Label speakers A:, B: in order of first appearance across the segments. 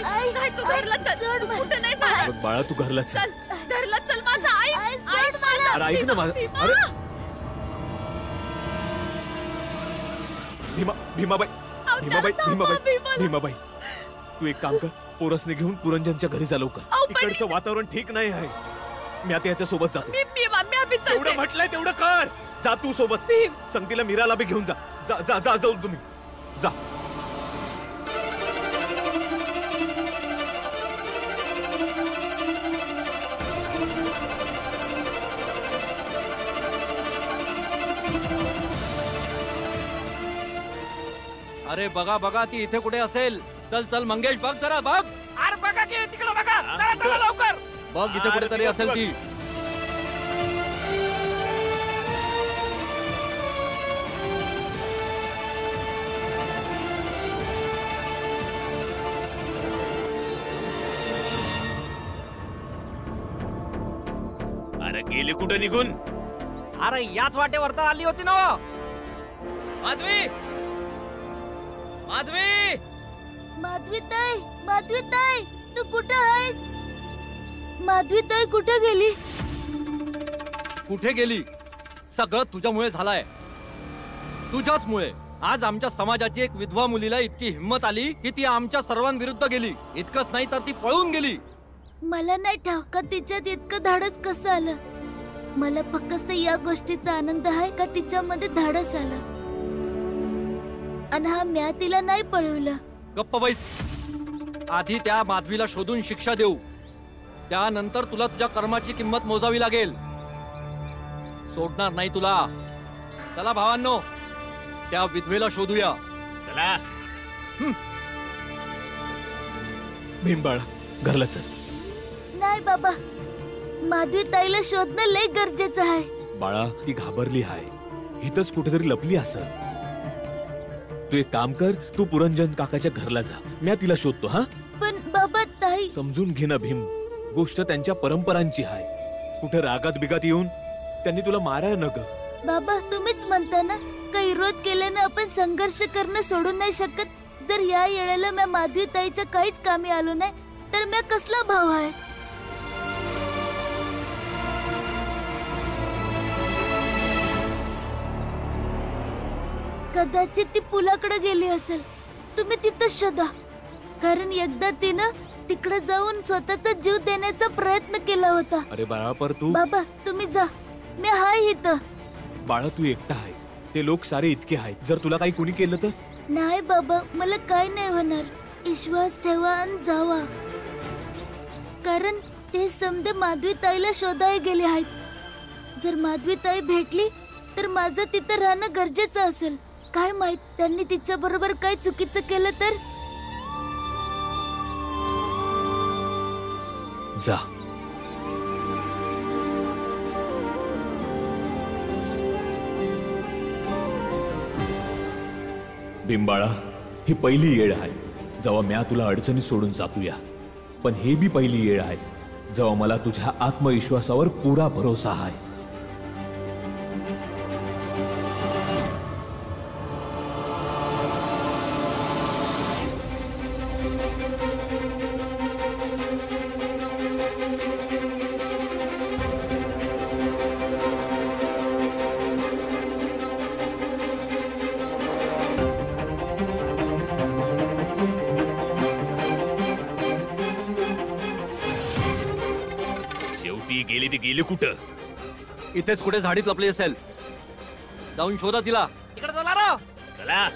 A: नाही तू घरला चल, तू कुठे नाही जाणार.
B: बाळा तू घरला
A: चल घरला चल माझा. ऐक मला.
B: अरे ऐक ना माझं. अरे भीमाबाई तू एक काम कर, पोरसने घेऊन पुरंजनच्या घरी जा लवकर. इकडचं वातावरण ठीक नाही आहे. मी आता याच्या सोबत जातो. तेवढं म्हटलंय तेवढं कर. जा तू सोबत. संगतीला मीराला बी घेऊन जा. जा जा जा जाऊ तुम्ही जा.
C: अरे बघा बघा ती इथे कुठे असेल. चल चल मंगेश बघ जरा बघ.
D: अरे बघा की तिकडे बघा. चला चला लवकर.
C: बघ इथे कुठेतरी असेल ती.
B: अरे गेली कुठे निघून.
D: अरे याच वाटेवर तर आली होती ना.
C: माधवी माधवी
A: माधवीताई तू कुठे आहेस. माधवीताई कुठे गेली.
C: कुठे गेली. सगळं तुझ्यामुळे झालंय. तुझ्याचमुळे आज आमच्या समाजाची एक विधवा मुलीला इतकी हिंमत आली की ती आमच्या सर्वांविरुद्ध गेली. इतकंच नाही तर ती पळून गेली.
A: मला नाही ठाऊक का तिच्यात इतकं धाडस कसं आलं. मला फक्त या गोष्टीचा आनंद आहे का तिच्यामध्ये धाडस आलं. आणि हा म्या तिला नाही पळवलं.
C: गप्प बैस. आधी त्या माधवीला शोधून शिक्षा देऊ. त्यानंतर तुला तुझ्या कर्माची किंमत मोजावी लागेल. सोडणार नाही तुला. चला भावांनो त्या विधवेला शोधूया.
B: चला. भीमबाळा घरला चल.
A: नाही बाबा, माधवीताईला शोधणं लय गरजेचं आहे.
B: बाळा ती घाबरली आहे. इथंच कुठेतरी लपली असेल. तू एक काम कर, तू पुरंजन काकाच्या घरला जा. मी तिला शोधतो. हा
A: पण बाबा ताई.
B: समजून घे ना भीम. गोष्ट त्यांच्या परंपरांची आहे. कुठे रागात बिगात येऊन त्यांनी तुला माराय न ग.
A: बाबा तुम्हीच म्हणता ना काही विरोध केल्यानं आपण संघर्ष करणं सोडून नाही शकत. जर या वेळेला मी माधवीताईच्या काहीच कामी आलो नाही तर मी कसला भाव आहे. कदाचित ती पुलाकडे गेली असेल. तुम्ही तिथं शोधा. कारण एकदा तिनं तिकडे जाऊन स्वतःचा जीव देण्याचा प्रयत्न केला होता.
B: अरे बाळा पर तू.
A: बाबा तुम्ही जा. मी हाय इथं.
B: बाळा तू एकटा आहेस. ते लोक सारे इतके आहेत. जर तुला काही कुणी केलं तर.
A: नाही बाबा मला काय नाही होणार. विश्वास ठेवा आणि जावा. कारण ते समजे माधवीताईला शोधायला गेले आहेत. जर माधवीताई भेटली तर माझं तिथं राहणं गरजेचं असेल. काय माहित त्यांनी तिच्या बरोबर काय चुकीचं केलं तर.
B: जा. बिंबाळा ही पहिली येळ आहे जेव्हा म्या तुला अडचणी सोडून जातूया. पण हे बी पहिली येळ आहे जेव्हा मला तुझ्या आत्मविश्वासावर पुरा भरोसा आहे. गेली ती गेली कुठं.
C: इथेच कुठे झाडीत लपली असेल. जाऊन शोधा तिला.
D: इकडे चला रा.
B: चला.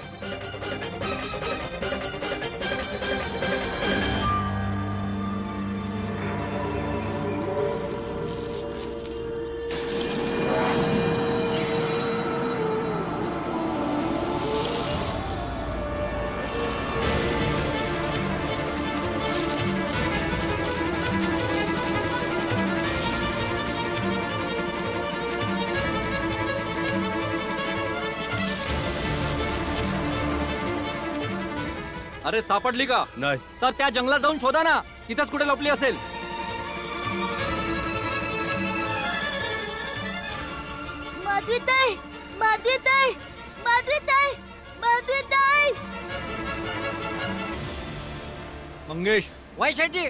C: अरे सापडली का.
B: नाही
C: तर त्या जंगलात जाऊन शोधा ना. तिथेच कुठे लपली असेल.
A: माधवीताई माधवीताई माधवीताई माधवीताई
C: मंगेश.
D: वय शेटजी.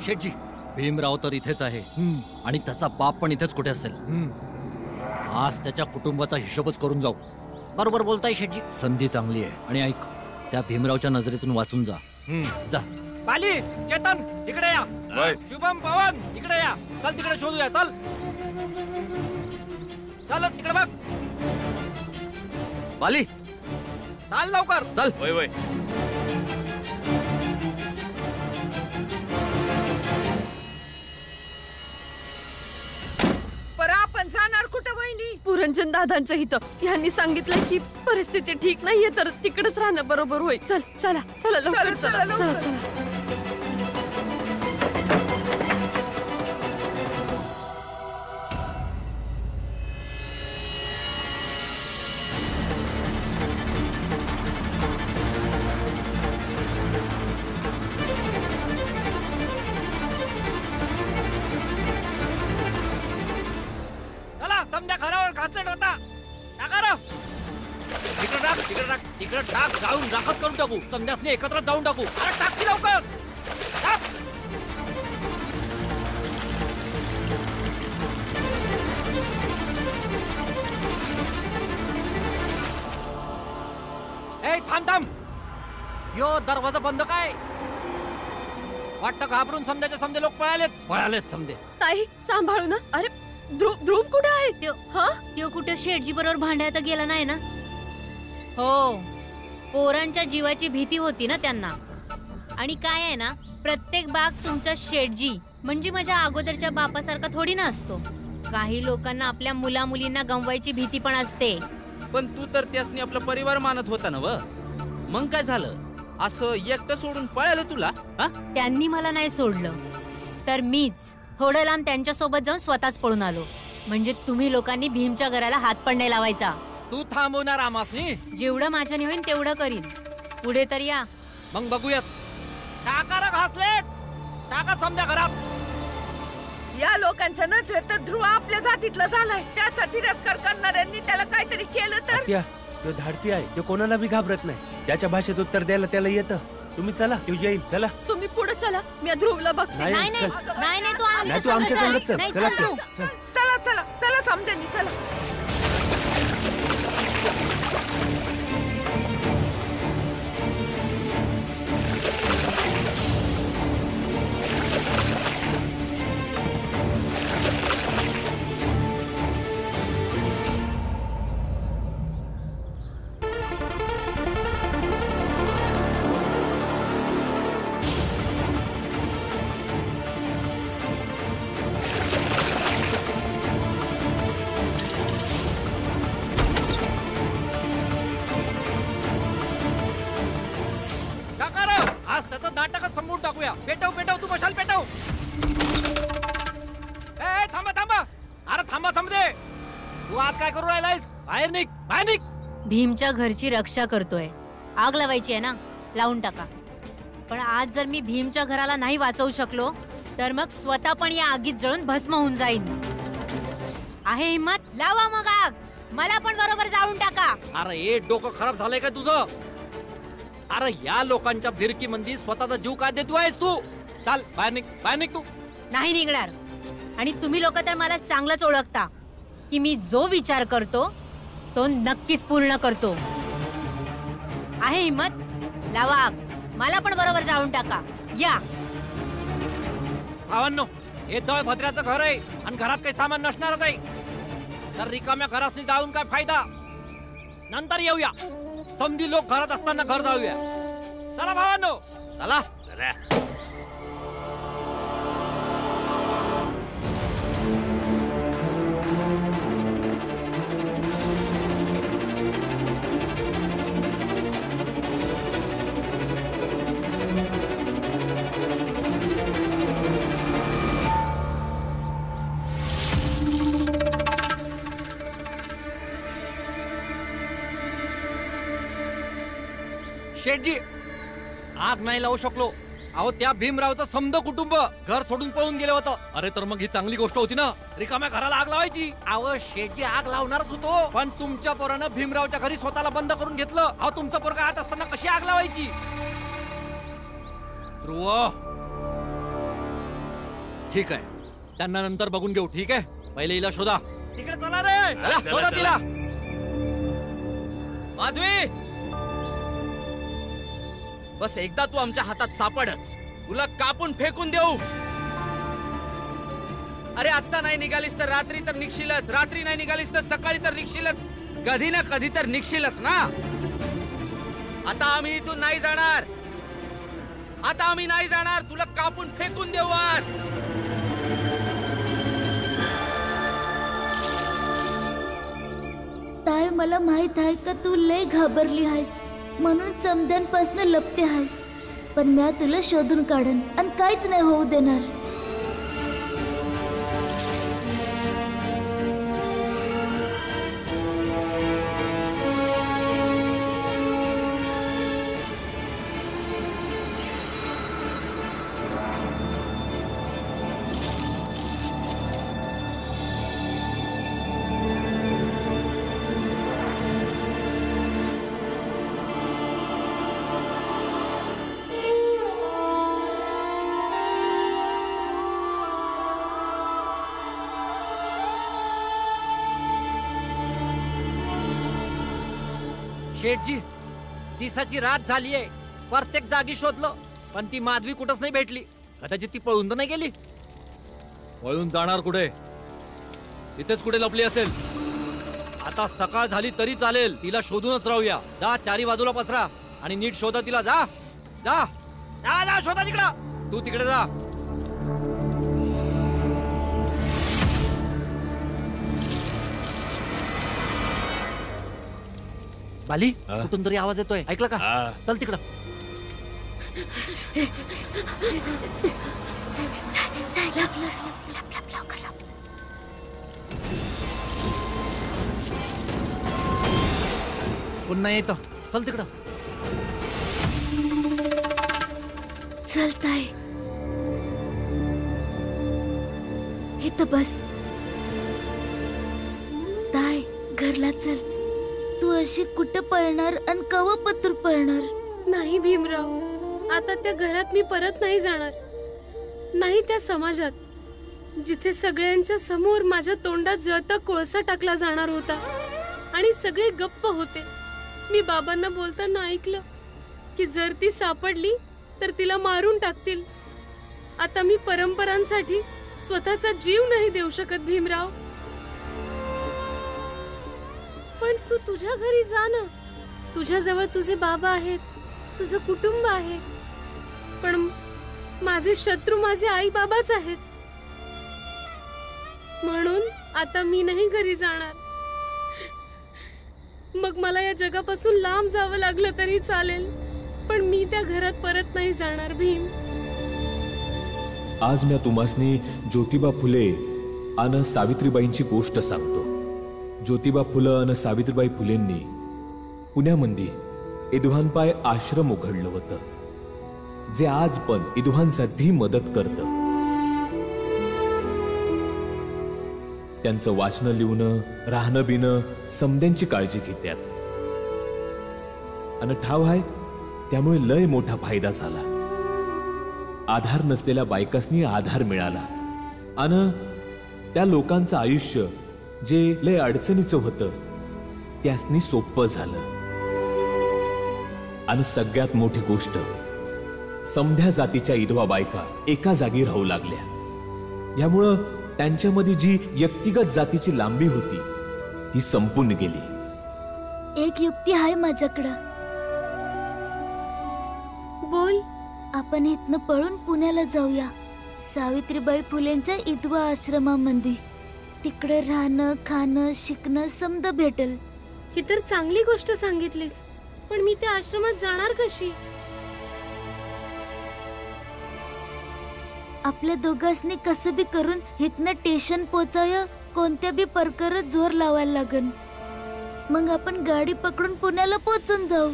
C: शेटजी, भीमराव तर इथेच आहे आणि त्याचा बाप पण इथेच कुठे असेल. आज त्याच्या कुटुंबाचा हिशोबच करून जाऊ.
D: बरोबर बोलताय शेटजी.
C: संधी चांगली आहे. आणि ऐक, त्या भीमरावच्या नजरेतून वाचून जा. जा.
D: बाली, चेतन इकडे या. शुभम, पवन इकडे या. चल तिकडे शोधूया. चल चल तिकडे बघ.
C: बाली,
D: चाल लवकर.
C: चल.
B: वय वय.
E: पर आपण जाणार कुठं वहिनी? पुरंजन दादांच्या इथं यांनी सांगितलं की परिस्थिती ठीक नाहीये तर तिकडेच राहणं बरोबर होईल. चल चला चला लवकर चला चला चला.
D: चला, समजा घरावर घासलेट होता. टाका रे.
C: तिकडे टाक, तिकडे टाक, तिकडे टाक. जाऊन राखत करून टाकू. समजासने एकत्र जाऊन टाकू.
D: अरे टाक की लवकर. टाक. ए थांब थांब. यो दरवाजा बंद काय? वाटतं घाबरून समजायचे समजे लोक पळालेत समजे.
E: ताई सांभाळू ना. अरे ध्रुव ध्रुव कुठे आहे?
A: त्यो कुठे शेठजी बरोबर भांड्यात गेला नाही ना? हो, पोरांच्या जीवाची भीती होती ना त्यांना. आणि काय आहे ना, प्रत्येक बाग तुमचा शेठजी म्हणजे माझ्या अगोदरच्या बापासारखा थोडी ना असतो. काही लोकांना आपल्या मुला मुलींना गमवायची भीती पण असते.
F: पण तू तर त्यासनी आपला परिवार मानत होता ना व. मग काय झालं? असं एकटं सोडून पळालं तुला? हा?
A: त्यांनी मला नाही सोडलं तर मीच थोडं लांब त्यांच्या सोबत जाऊन स्वतःच पळून आलो. म्हणजे तुम्ही लोकांनी भीमच्या घराला हात पण नाही लावायचा.
D: तू थांबवणार आमासनी?
A: जेवढं माझ्याने होईल तेवढं करीन. पुढे तर या.
C: मग बघूयात.
D: टाका रे घासलेट. टाका समजा घरात.
E: या लोकांच्या नजरेत तर ध्रुव आपल्या जातीतला झालाय. त्याचा तिरस्कार करणाऱ्यांनी त्याला काहीतरी केलं तर.
G: तो धाडसी आहे. तो कोणाला बी घाबरत नाही. त्याच्या भाषेत उत्तर द्यायला त्याला येतं. तुम्ही चला, तो येईल. चला.
E: तुम्ही पुढे चला, मी ध्रुवला बघते.
G: नाही,
A: नाही नाही
G: चल.
A: नाही नाही,
G: नाही, तू आमच्या संगत चल.
A: नाही,
G: चला
A: चल
G: की.
A: तू.
G: चल.
E: चला चला चला समजेनी चला.
D: टाका रे. आज त्याचं नाटकच संपवून टाकूया. पेटव पेटव, तू मशाल पेटव. ए थांबा थांबा. अरे थांबा समजे. तू आज काय करू राहिलायस? बाहेर निघ, बाहेर निघ.
A: भीमच्या घरची रक्षा करतोय. आग लावायची आहे ना, लावून टाका. पण आज जर मी भीमच्या घराला नाही वाचवू शकलो तर मग स्वतः पण या आगीत जळून भस्म होऊन जाईन. आहे हिम्मत? लावा मग आग. मला पण बरोबर जाळून टाका.
C: अरे ए डोकं खराब झालंय का तुझं? अरे या लोकांच्या भिरकी मंदी स्वतःचा जीव काय देतो आहेस तू? चाल बाहेर निघ, बाहेर निघ तू.
A: नाही निघणार. आणि तुम्ही लोक तर मला चांगलंच ओळखता की मी जो विचार करतो तो नक्कीच पूर्ण करतो. आहे हिम्मत? लावा आग. मला पण बरोबर जाळून टाका. या.
C: भावांनो, हे दळ भद्राचं घर आहे आणि घरात काही सामान नसणारच आहे. तर रिकाम्या घरासनी जाऊन काय फायदा? नंतर येऊया. समधी लोक घरात असताना घर जाऊया. चला भावांनो, चला.
B: चला.
C: शेठजी, आग नाही लावू शकलो. अहो त्या भीमरावचं समद कुटुंब घर सोडून पळून गेलं होतं. अरे तर मग ही चांगली गोष्ट होती ना, रिकाम्या घराला आग लावायची. अहो शेटजी आग लावणारच होतो, पण तुमच्या पोरानं भीमरावच्या घरी स्वतःला बंद करून घेतलं. अहो तुमचा पोरगा आत असताना कशी आग लावायची? ध्रुव ठीक आहे, त्यांना नंतर बघून घेऊ. ठीक आहे, पहिले हिला शोधा. तिकडे चला रे, चला, शोधा तिला.
F: माधवी, बस एकदा तू आमच्या हातात सापडच, तुला कापून फेकून देऊ. अरे आत्ता नाही निघालीस तर रात्री तर निघशीलच, रात्री नाही निघालीस तर सकाळी तर निघशीलच, कधी ना कधी तर निघशीलच ना. आता आम्ही इथून नाही जाणार, आता आम्ही नाही जाणार, तुला कापून फेकून देऊ आज.
A: ताई, मला माहित आहे का तू लय घाबरली आहेस, म्हणून समद्यांपासून लपते आहेस. पण मी तुला शोधून काढन आणि काहीच नाही होऊ देणार.
D: शेठजी, दिसाची रात झालीये, प्रत्येक जागी शोधलं, पण ती माधवी कुठंच नाही भेटली. कदाचित ती पळून तर नाही गेली.
C: पळून जाणार कुठे? तिथेच कुठे लपली असेल. आता सकाळ झाली तरी चालेल, तिला शोधूनच राहूया. जा चारी बाजूला पसरा आणि नीट शोधा तिला. जा जा जा जा, शोधा तिकडं. तू तिकडे जा.
D: बाली, कुठून तरी आवाज येतोय, ऐकलं का? चल तिकडं. पुन्हा येतं, चल तिकडं.
A: चल ताई, इथं बस. ताई, घरला चल. तू अशी कुठं पळणार आणि कवा पत्र पळणार?
E: नाही भीमराव, आता त्या घरात मी परत नाही जाणार. नाही त्या समाजात, जिथे सगळ्यांच्या समोर माझ्या तोंडात जळता कोळसा टाकला जाणार होता आणि सगळे गप्प होते. मी बाबांना बोलताना ऐकलं की जर ती सापडली तर तिला मारून टाकतील. आता मी परंपरांसाठी स्वतःचा जीव नाही देऊ शकत भीमराव. पण तू तुझ्या घरी जा ना. तुझ्याजवळ तुझे बाबा आहेत, तुझं कुटुंब आहे. पण माझे शत्रू माझे आई बाबाच आहेत. म्हणून आता मी नाही घरी जाणार. मग मला या जगापासून लांब जावं लागलं तरी चालेल, पण मी त्या घरात परत नाही जाणार भीम.
B: आज मी तुम्हासनी ज्योतिबा फुले आणि सावित्रीबाईंची गोष्ट सांगतो. ज्योतिबा फुलं आणि सावित्रीबाई फुलेंनी पुण्यामध्ये इदुहानपाय आश्रम उघडलं होतं, जे आज पण इदुहांसाठी मदत करतं. त्यांचं वाचन लिहून राहणं बिणं समद्यांची काळजी घेतात. आणि ठाव आहे, त्यामुळे लय मोठा फायदा झाला. आधार नसलेल्या बायकासनी आधार मिळाला आणि त्या लोकांचं आयुष्य जे लय अडचणीचं होतं त्यासनी सोपं झालं. आणि सगळ्यात मोठी गोष्ट, समध्या जातीच्या विधवा बायका एका जागी राहू लागल्या. यामुळं त्यांच्यामध्ये जी व्यक्तिगत जातीची लांबी होती ती संपून गेली.
A: एक युक्ती आहे माझ्याकडं.
E: बोल.
A: आपण इथनं पळून पुण्याला जाऊया, सावित्रीबाई फुलेंच्या विधवा आश्रमामध्ये. तिकडे राहणं खाणं शिकणं समद भेटल.
E: ही तर चांगली गोष्ट सांगितलीस, पण मी त्या आश्रमात जाणार कशी?
A: आपल्या दोघांनी कसं बी करून इथनं स्टेशन पोचाय कोणत्या बी प्रकारात जोर लावायला लागन. मग आपण गाडी पकडून पुण्याला पोचून जाऊ.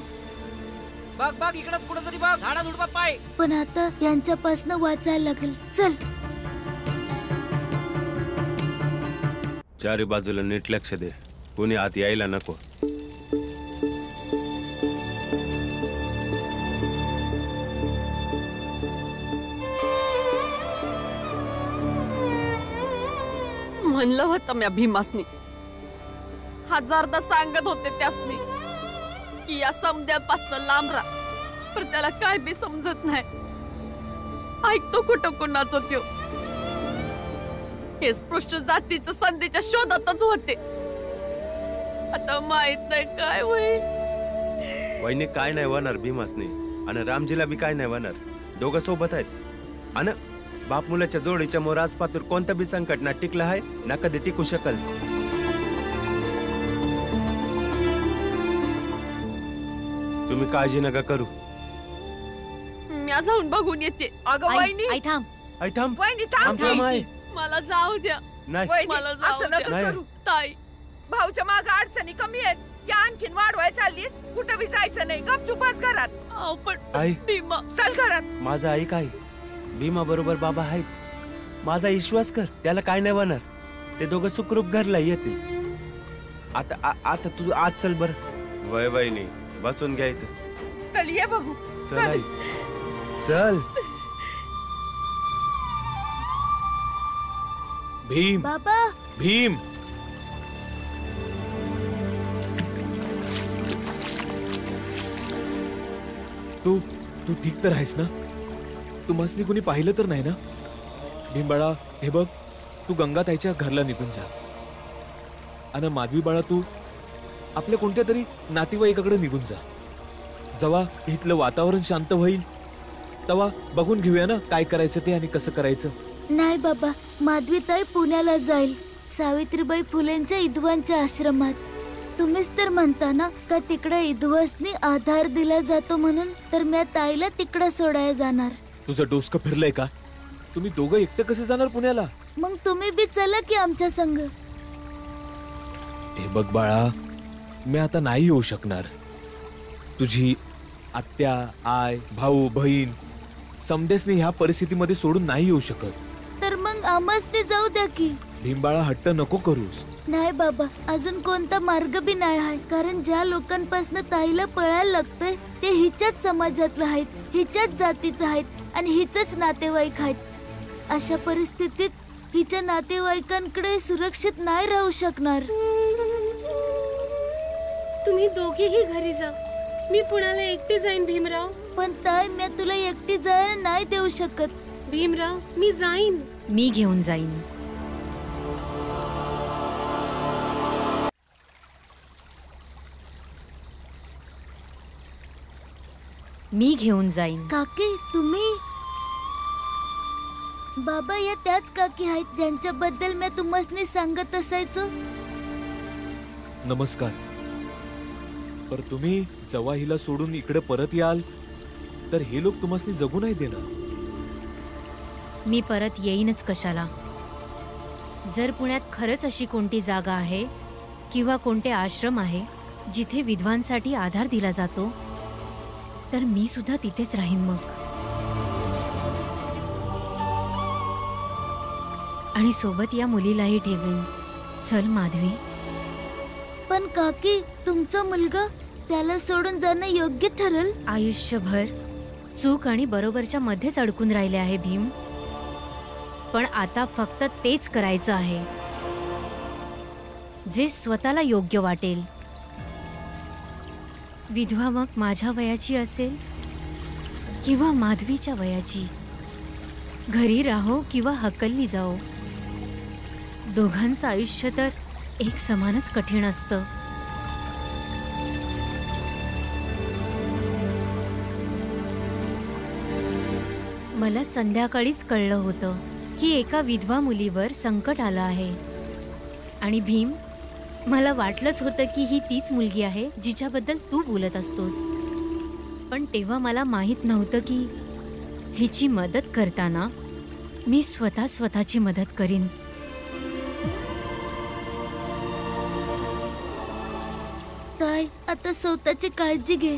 D: बघ बघ इकडच कुठेतरी बघ, झाडा झुडपात पाय.
A: पण आता यांच्यापासून वाचायला लागेल. चल.
G: चारी बाजूला नीट लक्ष दे, कोणी आत यायला नको.
H: म्हणलं होतं मी भीमासनी, हजारदा सांगत होते त्यासनी की या समद्यापासून लांब राहा, पण त्याला काय बी समजत नाही. ऐकतो कुठं कुणाचं त्यो. हे स्पृश्य जातीचं संधीच्या शोधातच होते. आता माहित नाही काय होईल.
G: वहिनी काय नाही होणार भीमासनी, आणि रामजीला बी काय नाही होणार. दोघं सोबत आहेत. आणि बाप मुलाच्या जोडीच्या मोर आज पातूर कोणतं बी संकट ना टिकलं आहे ना कधी टिकू शकल. तुम्ही काळजी नका करू.
H: मी जाऊन बघून येते. अगं वहिनी,
A: आई थांब.
G: आई थांब.
H: वहिनी
G: थांब, थांब, आई.
H: मला जाऊ द्या.
G: नाही
H: मला जाऊ
I: असं
H: द्या.
I: नका
G: नाही.
I: करू.
H: ताई,
I: भाऊच्या माग अडचणी कमी आहेत, या आणखीन वाढवाय चाललीस. कुठं बी जायचं नाही, गपचूप बस घरात.
H: अहो, पण
G: आई.
H: भीमा,
I: चल घरात.
G: माझा आई काय भीमा बरोबर बाबा आहेत. माझा विश्वास कर, त्याला काय नाही होणार. ते दोघं सुखरूप घरला येतील. आता तू आज चल बर. वय वहिनी बसून घ्या इथं.
I: चल ये बघू.
G: चल आई चल.
B: भीम,
A: बाबा.
B: भीम. तू तू ठीक तर आहेस ना? तू मसनी कुणी पाहिलं तर नाही ना? भीमबाळा, हे बघ, तू गंगाताईच्या घरला निघून जा. आणि माधवी बाळा, तू आपल्या कोणत्या तरी नातेवाईकाकडे निघून जा. जेव्हा इथलं वातावरण शांत होईल तेव्हा बघून घेऊया ना काय करायचं ते आणि कसं करायचं.
A: नाही बाबा, माधवीताई पुण्याला जाईल, सावित्रीबाई फुलेंच्या विधवांच्या आश्रमात. तुम्हीच तर म्हणता ना का तिकडे विधवासनी आधार दिला जातो म्हणून, तर मी ताईला तिकडे सोडायला जाणार.
B: तुझं डोसकं फिरलंय का? तुम्ही दोघं एकटं कसे जाणार पुण्याला?
A: मग तुम्ही बी चला की आमच्या संग.
B: हे बघ बाळा, मी आता नाही येऊ शकणार. तुझी आत्या, आय, भाऊ, बहीण समदेसनी ह्या परिस्थितीमध्ये सोडून नाही येऊ शकत.
A: तर मग आम्हासनी जाऊ द्या की.
B: भीमबाळा, हट्ट नको करूस.
A: नाही बाबा, अजून कोणता मार्ग बी नाही आहे. कारण ज्या लोकांपासून ताईला पळायला लागतंय ते हिच्याच समाजातले आहेत, हिच्याच जातीचे आहेत आणि हिचेच नातेवाईक आहेत. अशा परिस्थितीत हिच्या नातेवाईकांकडे सुरक्षित नाही राहू शकणार.
E: तुम्ही दोघेही घरी जा, मी पुण्याला एकटी जाईन. भीमराव,
A: पण ताई, मी तुला एकटी जायला नाही देऊ शकत.
E: भीमराव, मी जाईन.
J: मी घेऊन जाईन. मी घेऊन जाईन.
A: काकी, तुम्ही? बाबा, या त्याच काकी आहेत ज्यांच्याबद्दल मी तुम्हासनी सांगत असायचो.
B: नमस्कार. पर तुम्ही जेव्हा हिला सोडून इकडे परत याल तर हे लोक तुम्हासनी जगू नाही देणार.
J: मी परत येईनच कशाला? जर पुण्यात खरंच अशी कोणती जागा आहे किंवा कोणते आश्रम आहे जिथे विधवांसाठी आधार दिला जातो, तर मी सुद्धा तिथेच राहीन. मग आणि सोबत या मुलीलाही ठेवीन. चल माधवी.
A: पण काकी, तुमचा मुलगा, त्याला सोडून जाणं योग्य ठरेल?
J: आयुष्यभर चूक आणि बरोबरच्या मध्येच अडकून राहिले आहे भीम. पण आता फक्त तेच करायचं आहे जे स्वतःला योग्य वाटेल. विधवा मग माझ्या वयाची असेल किंवा माधवीच्या वयाची, घरी राहो किंवा हकलली जाओ, दोघांचं आयुष्य तर एक समानच कठीण असतं. मला संध्याकाळीच कळलं होतं की एका विधवा मुलीवर संकट आलं आहे. आणि भीम, मला वाटलंच होतं की ही तीच मुलगी आहे जिच्याबद्दल तू बोलत असतोस. पण तेव्हा मला माहीत नव्हतं की हिची मदत करताना मी स्वतःची मदत करीन.
A: ताई, आता स्वतःची काळजी घे.